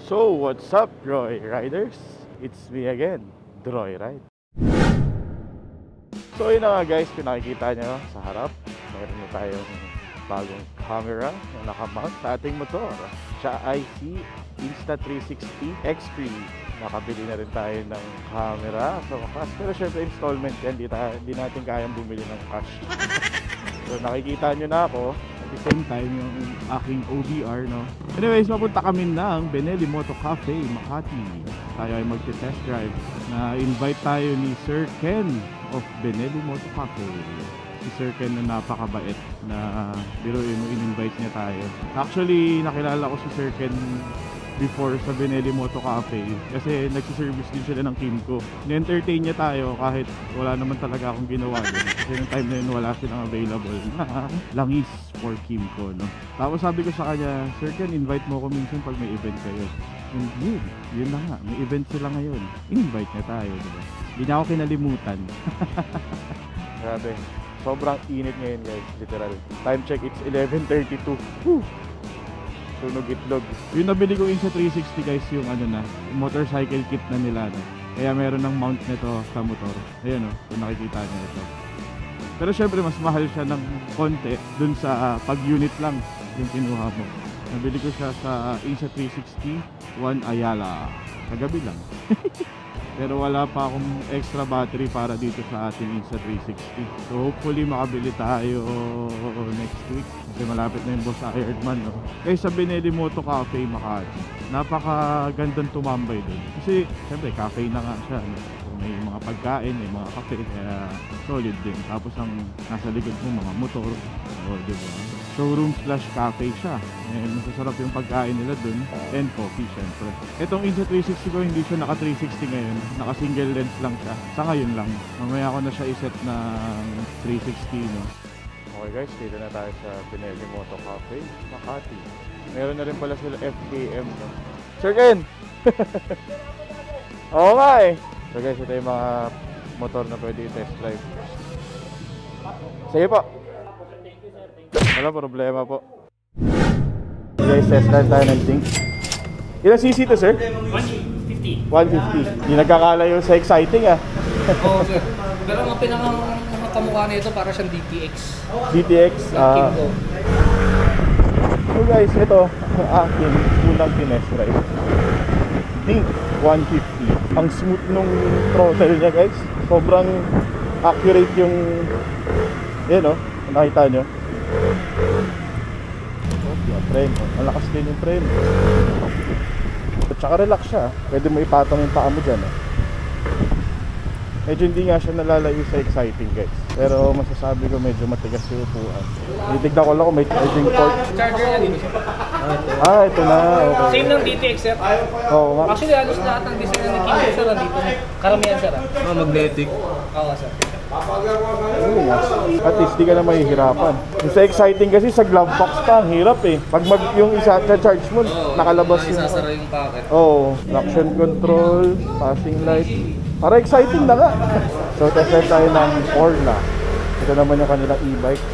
So, what's up, Droy Riders? It's me again, Droy Ride. So, yun na nga guys, kung nakikita nyo sa harap, meron na tayong bagong camera na nakamount sa ating motor. Siya ay si Insta360 X3. Nakabili na rin tayo ng camera sa wakas. Pero syempre installment yan, di natin kayang bumili ng cash. So, nakikita nyo na ako. At the same time, yung aking OBR, no? Anyways, mapunta kami ng Benelli Moto Cafe, Makati. Tayo ay magte-test drive. Na-invite tayo ni Sir Ken of Benelli Moto Cafe. Si Sir Ken na napakabait na biruin mo, in-invite niya tayo. Actually, nakilala ko si Sir Ken before sa Benelli Moto Cafe kasi nagsiservice din sila ng Kimco. Ni-entertain niya tayo kahit wala naman talaga akong ginawa din. Kasi yung time na yun wala silang available na langis for Kimco, no? Tapos sabi ko sa kanya, Sir Ken, invite mo ko minsan pag may event kayo. And yun na nga, may event sila ngayon. In-invite niya tayo, diba? Hindi niya ako kinalimutan. Grabe, sobrang init ngayon guys, literal. Time check, it's 11:32. Woo! Tunog itlog. Yung nabili ko Insta360 guys, yung ano na, yung motorcycle kit na nila, no? Kaya meron ng mount nito sa motor. Ayun, no? Kung nakikita niyo ito. Pero syempre mas mahal siya ng konti dun sa pag-unit lang yung kinuha mo. Nabili ko siya sa Insta360 One Ayala. Kagabi lang. Pero wala pa akong extra battery para dito sa ating Insta360. So hopefully makabili tayo next week. Kasi malapit na yung Boss Ironman, no? Kaya sa Benelli Moto Cafe, Makati. Napakagandang tumambay doon. Kasi syempre cafe na nga siya, no? May mga pagkain, may mga kape, kaya solid din. Tapos ang nasa likod mo mga motor, diba? Showroom slash cafe siya. Masasarap yung pagkain nila dun, and coffee syempre. Itong Insta360 ko, hindi siya naka 360 ngayon, naka single lens lang siya. Sa ngayon lang, mamaya ko na siya iset ng 360, no? Okay guys, dito na tayo sa Benelli Moto Cafe, Makati. Meron na rin pala sila FKM, no? Sir Ken! Oo nga eh! So guys, ito yung mga motor na pwede i-test drive. Sige po. Wala problema po. So guys, test drive tayo ng Jinx. Ilang cc to sir? 150. 150. Hindi nagkakalayo sa exciting ah. Oo sir. Pero ang pinakakamukha nito para siyang DTX. DTX? Kimco. So guys, ito ang akin unang tinest drive. Think 150. Ang smooth nung throttle niya guys. Sobrang accurate yung yan o, nakita nyo. Yung preno, malakas din yung preno. At saka relax siya. Pwede mo ipatong yung paa mo dyan eh. Medyo hindi nga siya nalalayo sa exciting guys. Pero masasabi ko medyo matigas yung upuan. Titignan ko lang kung may charging port. Charger na dito sir. Ito na, okay. Same ng DTX sir. Oo nga. Actually halos lahat ng design ng Kimco sir nandito. Karamihan sir. Magnetic. Oo sir. At least di ka na mahihirapan. Yung sa exciting kasi sa glove box pa, ang hirap eh. Pag yung isa charge mo, nakalabas yung Isasara yung packet. traction control, passing light. Para exciting na nga. So test tayo ng Orla. Ito naman yung kanilang e-bike.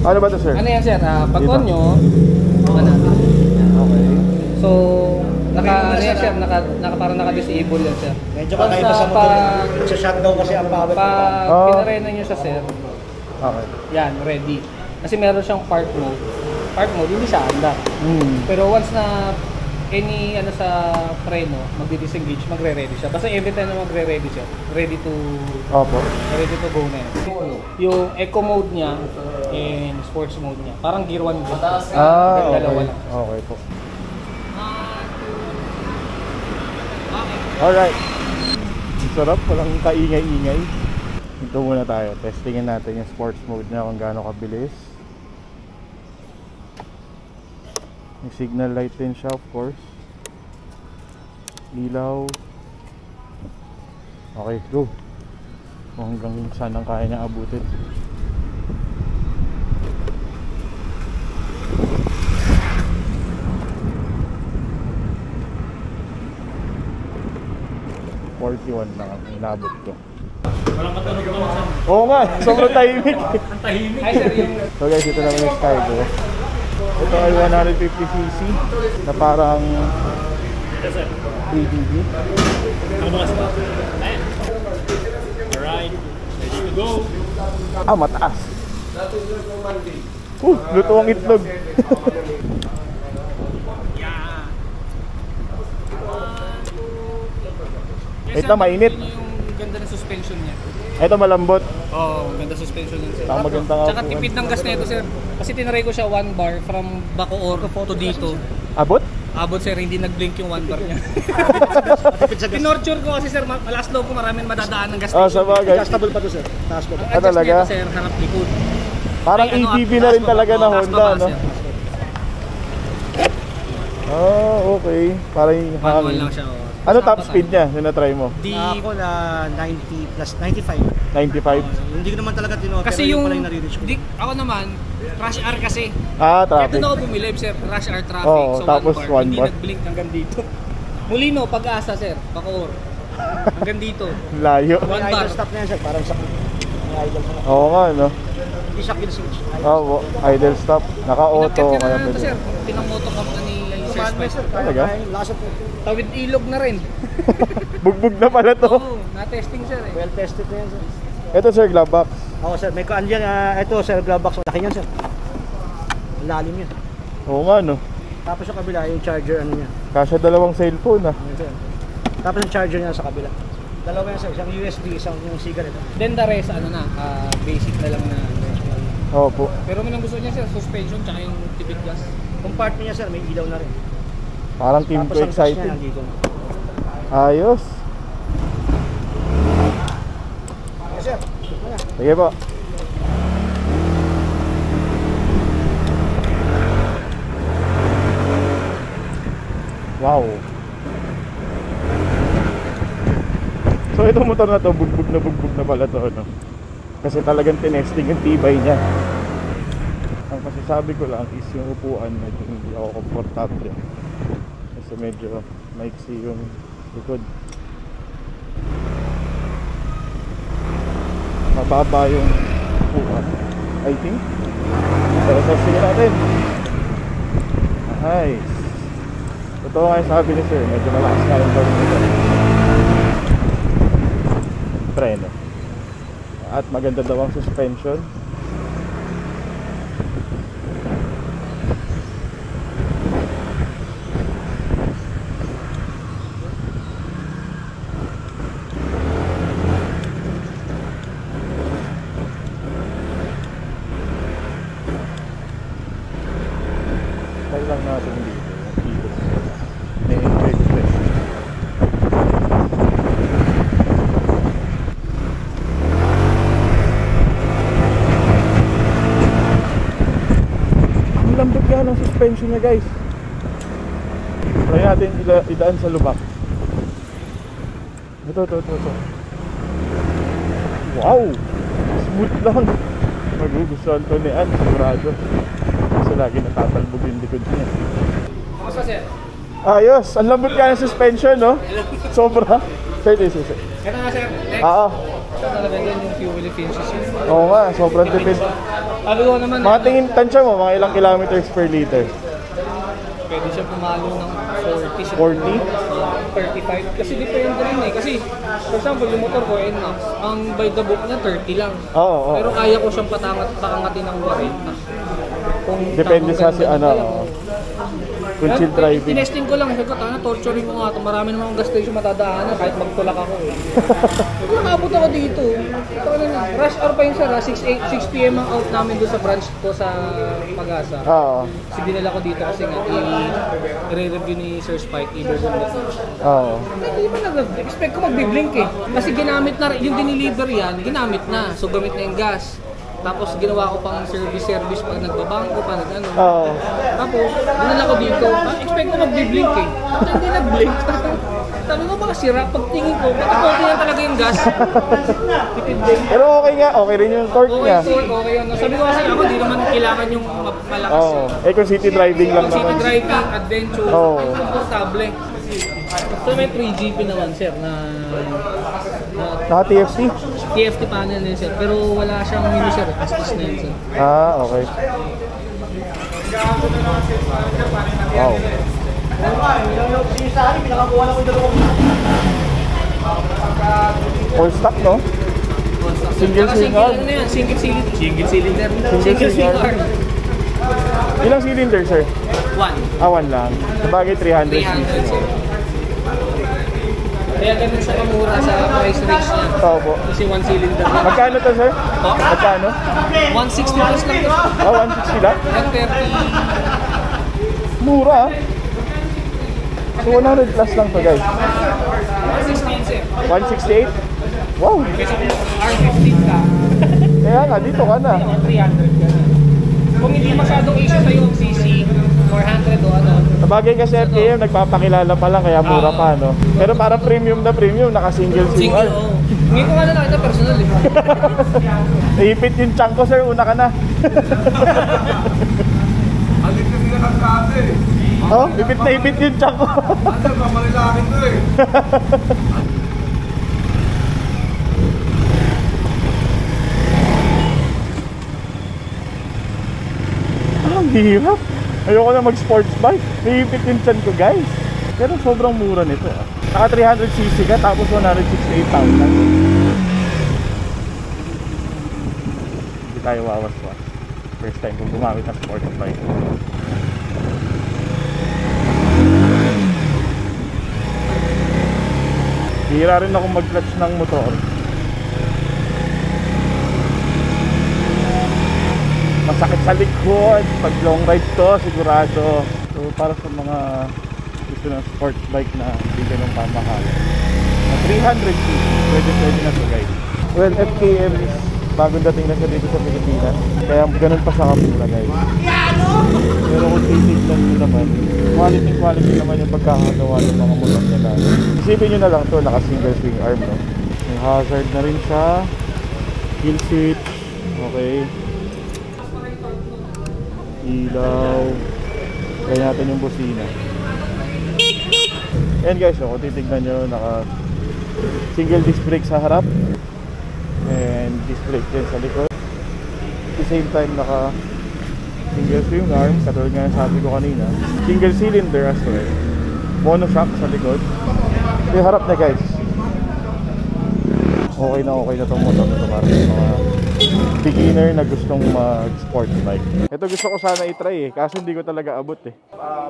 Ano ba ito sir? Ano yan sir? Pag on nyo, Okay. so parang naka-disable yan sir. Medyo kakaiba sa motor. Sa shutdown kasi ang power. Pag pinarena nyo siya sir, Okay. yan, ready. Kasi meron siyang park mode. Park mode, hindi siya andar. Pero once na any sa preno, magdi-disengage, magre-ready siya. Basta every time na magre-ready siya, ready to go na yan. Yung eco mode niya and sports mode niya, parang gear 1 din. Dalawa lang. Okay po. Alright. Ang sarap, walang kaingay-ingay. Ito muna tayo. Testingin natin yung sports mode niya kung gaano kabilis. May signal light din siya, of course. Ilaw. Okay, go. Kung hanggang saan ang kaya niya abutin. lang ang inabot ko. Walang katunog naman sa... Oo nga, sobrang tahimik. Ang tahimik. Ay, sir, yung... So guys, ito naman yung Skygo. Ito ay 150cc na parang ADB. Alright, ready to go. Ah, mataas. Luto ang itlog. Ito mainit. Yung ganda ng suspension niya. Ito malambot. Oo, maganda suspension yun, sir. Maganda nga Tsaka po. tipid ng gas na ito, sir. Kasi tinry ko siya 1 bar from Bacoor to dito. Abot? Abot, sir, hindi nag-blink yung 1 bar niya. Tinorture ko kasi, sir, last loob ko maraming madadaan ng gas Ah, station. sa bagay. Adjustable pa to sir. Taas ko. Ang Ah, adjust talaga? nito, sir, harap likod. Parang May ADB na rin talaga na taas Honda, baba, no? sir. Ah, okay. Parang Manual hangin. lang siya, oh. Ano top Kasama speed niya? Sinatry mo? Di, Ako na 90 plus 95. 95? Hindi ko naman talaga tino. kasi pero yung, pala yung nare-reach ko. ako naman, rush hour kasi. Ah, Kaya traffic. doon ako bumili, sir, rush hour traffic. Oo, so tapos 1 bar. one Hindi bar. nag-blink hanggang dito. Mulino, Pag-asa, sir, Bacoor. Hanggang dito. Layo. One May bar. idle stop na yan sir. Parang sa may idle mo na. Oo nga, no? Hindi siya kill switch. Oo, idle stop. Naka-auto. Pinag-cut Kaya na ito, pwede. sir. Pinang-motocamp na ni Sir Spice. Talaga? Lakas of Tawid ilog na rin. Bugbog na pala to. Oo, na-testing, sir, eh. well tested na yan sir. Ito sir, glove box. Oo sir, may kuan dyan. Ito sir, glove box. Laki yan sir. Ang lalim yan. Oo nga, no? Tapos sa kabila, yung charger ano niya. Kasya dalawang cellphone, ah. Ano, sir. Tapos yung charger niya sa kabila. Dalawa yan sir, isang USB, isang yung cigarette. Then the rest, ano na, basic na lang na conventional. Opo. Pero may nang gusto niya, sir, suspension tsaka yung tipid gas. Compartment niya sir, may ilaw na rin. Parang team Tapos ko ang gas niya excited. nandito. Ayos. Yes sir, ano? Sige po. Wow. So itong motor na to, bugbog na pala to, no? Kasi talagang tinesting yung tibay niya. Ang masasabi ko lang is yung upuan, medyo hindi ako komportable. Kasi medyo maiksi yung likod. Mababa yung upuan, I think. Pero testing natin. Nice. Totoo nga yung sabi ni sir, medyo malakas nga yung torque nito. Preno. At maganda daw ang suspension. Try lang natin dito. Dito. Na-enjoy ko ito. Ang lambot nga ng suspension niya, guys. Try natin idaan sa lubak. Ito. Wow! Smooth lang. Magugustuhan to ni Ann, sigurado. Kasi lagi natatalbog yung likod niya. Kamusta, sir? Ayos! Ang lambot nga ng suspension, no? Sobra. Sir. Ito nga, sir. Next. Ito talaga din yung fuel efficiency. Oo nga, sobrang tipid. Sabi ko naman, Mga tingin, tansya mo, mga ilang kilometers per liter? pwede siya pumalo ng 40. 40? 35. Kasi depende rin eh. Kasi, for example, yung motor ko, NMAX, ang by the book niya 30 lang. Oo. Pero kaya ko siyang pakangatin ng 40. Kung Depende tamang sa ganda ano, kaya mo. kung chill driving. Tinesting ko lang, sabi ko, torturing ko nga ito. Marami naman akong gas station matadaanan kahit magtulak ako eh. Kung nakabot ako dito, ito ka na, rush hour pa yun sir, 6 p.m. ang out namin doon sa branch ko sa Pag-asa. Oo. Kasi dinala ko dito kasi nga i-re-review ni Sir Spike, i-bubunod ko. Oo. Hindi pa nag-expect ko magbiblink eh. Kasi ginamit na, yung diniliver yan, ginamit na. So gamit na yung gas. Tapos ginawa ko pang service pag nagbabangko, pag ano. Oo. Tapos, dinala ko dito. Expect ko magbiblink eh. Tapos hindi nag-blink. Sabi ko baka sira. Pagtingin ko, baka okay na talaga yung gas. Tipid din. Pero okay nga, okay rin yung torque Okay, niya. okay yun. Sabi ko kasi ako, di naman kailangan yung malakas Oo. Eh kung city driving lang City naman. driving, adventure, Oo. komportable. So may 3GP naman sir na Naka-TFT? TFT panel na yun sir. Pero wala siyang mini sir. As-is na yun sir. Ah, okay. Wow. Oo nga, yung sa akin, pinakakuha na ko yung dalawang. Full stock, no? Single swing arm. Ano yan? Single cylinder. Single cylinder. Single swing arm. Ilang cylinder, sir? 1. One lang. Sabagay 300 300 cc. sir. Kaya ganun siya kamura sa price range niya. Oo po. Kasi 1 cylinder lang. Magkano to, sir? Po? Magkano? 160 plus lang to. 160 lang? Nag-30. Mura, ah. So 100 plus lang to, guys. 168 sir. 168? Wow! Kasi kung R15 ka, Kaya nga, dito ka na. 300 ka na. Kung hindi masyadong issue sa'yo ang CC, 400 o ano. Sabagay kasi FKM, nagpapakilala pa lang, kaya mura pa, no? Pero parang premium na premium, naka-single swing Single, arm. oo. Ngayon ko nga na nakita personal eh. Naipit yung chunk ko, sir. Una ka na. Alit kasi na nagkate. Oh, ipit na ipit yung chunk ko. Ano, mamalilakin to eh. Ang hirap. Ayoko na mag-sports bike. Naipit yung chan ko, guys. Pero sobrang mura nito, ah. Naka 300cc ka, tapos 168,000. Hindi tayo wawas-was. First time kong gumamit ng sports bike. Hira rin akong mag-clutch ng motor. Masakit sa likod pag long ride to, sigurado. So para sa mga gusto ng sports bike na hindi ganun pamahal, na 300cc, pwede na to, guys. Well, FKM is bagong dating na siya dito sa Pilipinas, kaya ganun pa siya kamura, guys. Pero kung titignan nyo naman, quality naman yung pagkakagawa ng mga motor nila. Isipin nyo na lang to, naka single swing arm, no? May hazard na rin siya, kill switch, okay, ilaw, kaya natin yung busina. Ayan, guys, so kung titignan nyo, naka single disc brake sa harap and disc brake din sa likod. At the same time, naka single swing arm, katulad nga sabi ko kanina, single cylinder as well, monoshock sa likod. Yung harap na, guys, okay na itong motor nito para sa mga beginner na gustong mag-sport bike. Ito gusto ko sana i-try eh, kaso hindi ko talaga abot eh.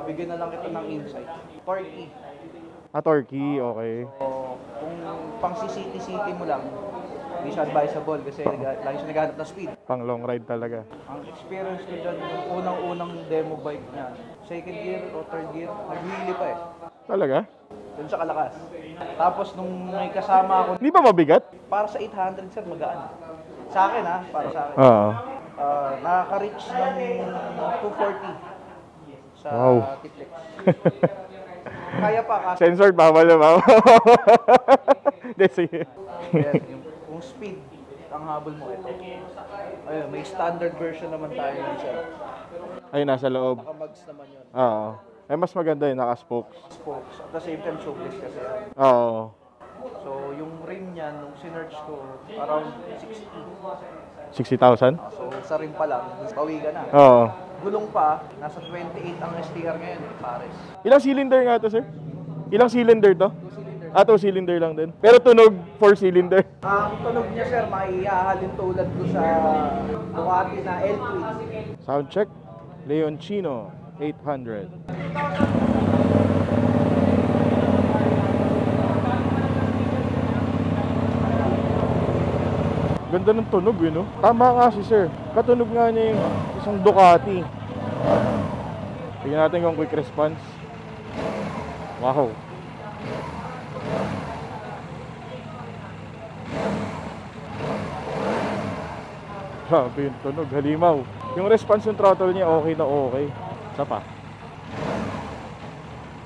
Bigyan na lang kita ng insight. Torque. Torque, okay. So, kung pang city mo lang, hindi siya advisable kasi lagi siya naghahanap ng speed. Pang long ride talaga. Ang experience ko dyan, yung unang demo bike niya, second gear o third gear, nag-wheelie pa eh. Talaga? Doon sa kalakas. Tapos nung may kasama ako, Hindi ba mabigat? para sa 800 sir, magaan. Sa akin ha, para sa akin. Oo. Nakaka-reach ng 240 sa Wow. Tiplex. Kaya pa kasi Censored, bawal na bawal. Hindi, sige. kung speed ang habol mo ito. Ayun, may standard version naman tayo nun sir. Ay, nasa loob. Naka-mugs naman yun. Oo. Ay, mas maganda yun, naka-spokes. Spokes. At the same time, showcase kasi. Oo. So, yung rim niyan, nung sinerch ko, around 60. 60,000? So, sa rim pa lang, pawi ka na. Oo. Gulong pa, nasa 28 ang STR ngayon, pares. Ilang cylinder nga to, sir? Ilang cylinder to? 2 cylinder. 2 cylinder lang din. Pero tunog 4 cylinder. Ang tunog niya sir, maihahalin tulad ko sa Ducati na L-Twin. Sound check. Leoncino 800. Ganda ng tunog, no? Tama nga si sir. Katunog nga niya yung isang Ducati. Tingnan natin kung quick response. Wow. Grabe yung tunog, halimaw. Yung response ng throttle niya okay na okay. Isa pa. At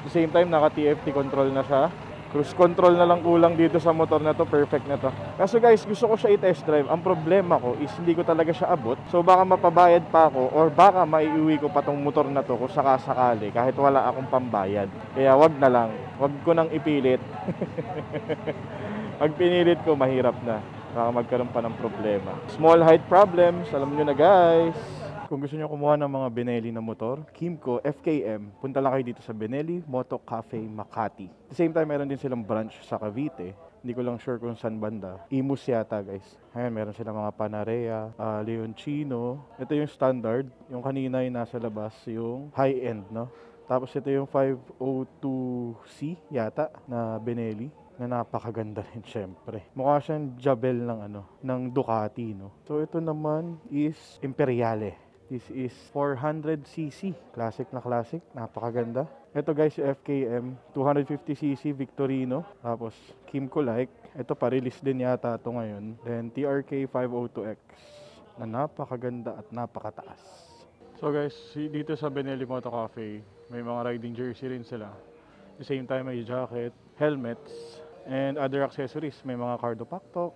the same time, naka TFT control na siya. Cruise control na lang kulang dito sa motor na to, perfect na to. Kaso guys, gusto ko siya i-test drive. Ang problema ko is hindi ko talaga siya abot. So baka mapabayad pa ako or baka maiuwi ko pa tong motor na to kung sakasakali kahit wala akong pambayad. Kaya wag na lang. Wag ko nang ipilit. Pag pinilit ko, mahirap na. Baka magkaroon pa ng problema. Small height problems, alam nyo na guys. Kung gusto nyo kumuha ng mga Benelli na motor, Kymco, FKM, punta lang kayo dito sa Benelli Moto Cafe Makati. At the same time, meron din silang branch sa Cavite. Hindi ko lang sure kung saan banda. Imus yata, guys. Ayan, meron silang mga Panarea, Leoncino. Ito yung standard. Yung kanina yung nasa labas, yung high-end, no? Tapos ito yung 502C yata na Benelli. Na napakaganda rin syempre. Mukha siyang Jabel ng Ducati, no. So ito naman is Imperiale. This is 400cc. Classic na classic. Napakaganda. Ito guys, FKM 250cc Victorino. Tapos Kymco like. Ito pa-release din yata ito ngayon. Then TRK 502X na napakaganda at napakataas. So guys, dito sa Benelli Moto Cafe, may mga riding jersey rin sila. At the same time, may jacket, helmets, and other accessories. May mga cardo paktok,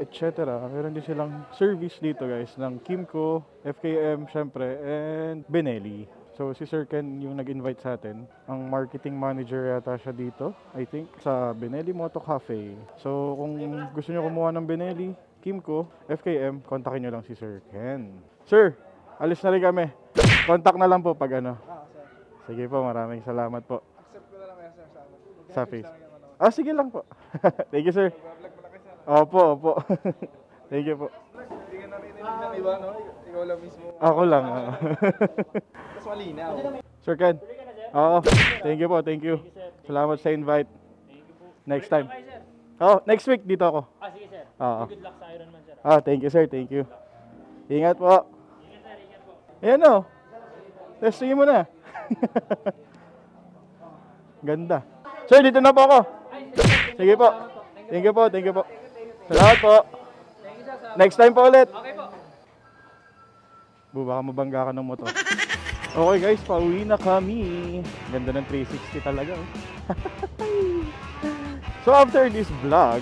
etc. Meron din silang service dito guys ng Kymco, FKM syempre, and Benelli. So si Sir Ken yung nag-invite sa atin. Ang marketing manager yata siya dito, I think, sa Benelli Moto Cafe. So kung gusto nyo kumuha ng Benelli, Kymco, FKM, kontakin nyo lang si Sir Ken. Sir, alis na rin kami. Contact na lang po pag ano. Sige po, maraming salamat po. Accept ko na lang kaya sir Sa face. Sige lang po. Thank you, sir. Opo, opo. Thank you po. Hindi ka narinig ng iba, no? Ikaw lang mismo. Ako lang. Mas malinaw. Sir Ken. Oo. Thank you po, thank you. Salamat sa invite. Next time. Next week dito ako. Sige sir. Oo. Good luck sa Ironman sir. Thank you, sir. Thank you. Ingat po. Ayan o. Testingin mo na. Ganda. Sir, dito na po ako. Sige po. Thank you po, thank you po. Salamat po. Next time po ulit. Okay po. Baka mabangga ka ng motor. Okay guys, pauwi na kami. Ganda ng 360 talaga. So after this vlog,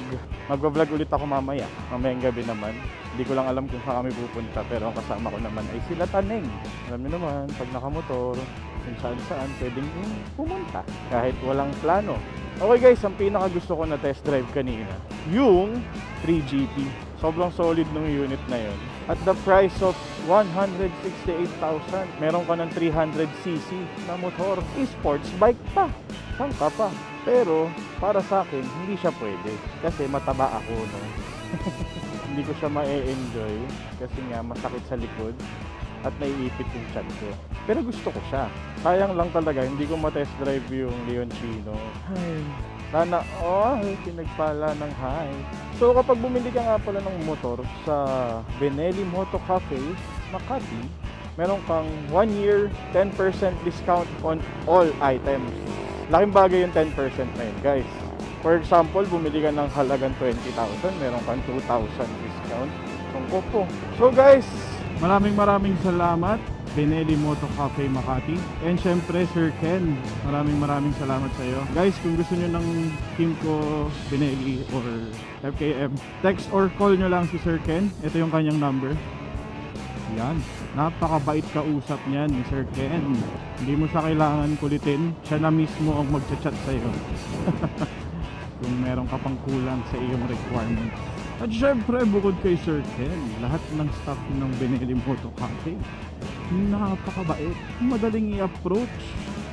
magbablog ulit ako mamaya. Mamayang gabi naman. Hindi ko lang alam kung saan kami pupunta. Pero ang kasama ko naman ay sila Taneng. Alam niyo naman, pag nakamotor, kung saan pwedeng pumunta. Kahit walang plano. Okay guys, ang pinaka gusto ko na test drive kanina, yung 3GP. Sobrang solid ng unit na yon. At the price of 168,000, meron ka ng 300cc na motor. Sports bike pa. Sangka pa. Pero, para sa akin, hindi siya pwede. Kasi mataba ako, no? Hindi ko siya ma-enjoy. Kasi nga, masakit sa likod. At naiipit yung chan ko. Pero gusto ko siya. Sayang lang talaga, hindi ko ma-test drive yung Leoncino. Ay, sana, pinagpala ng high. So kapag bumili ka nga pala ng motor sa Benelli Moto Cafe, Makati, meron kang 1 year 10% discount on all items. Laking bagay yung 10% na yun, guys. For example, bumili ka ng halagang 20,000, meron kang 2,000 discount. Sungko po. So guys, maraming salamat Benelli Moto Cafe Makati. And syempre Sir Ken, maraming salamat sa iyo. Guys, kung gusto niyo ng Kymco, Benelli or FKM, text or call nyo lang si Sir Ken. Ito yung kanyang number. Yan, napakabait kausap niyan ni Sir Ken. Hindi mo siya kailangan kulitin, siya na mismo ang magchat-chat sa iyo. Kung meron ka pang kulang sa iyong requirement. At syempre, bukod kay Sir Ken, lahat ng staff ng Benelli Moto Cafe, napakabait, madaling i-approach,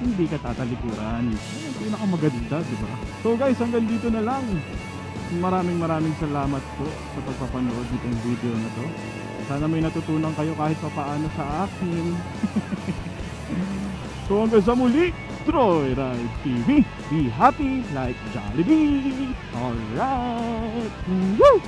hindi ka tatalikuran. Ang pinakamaganda, di ba? So guys, hanggang dito na lang. Maraming salamat po sa pagpapanood nitong video na to. Sana may natutunan kayo kahit papaano sa akin. So hanggang sa muli, Troy Ride TV. Be happy like Jollibee. Alright. Woo!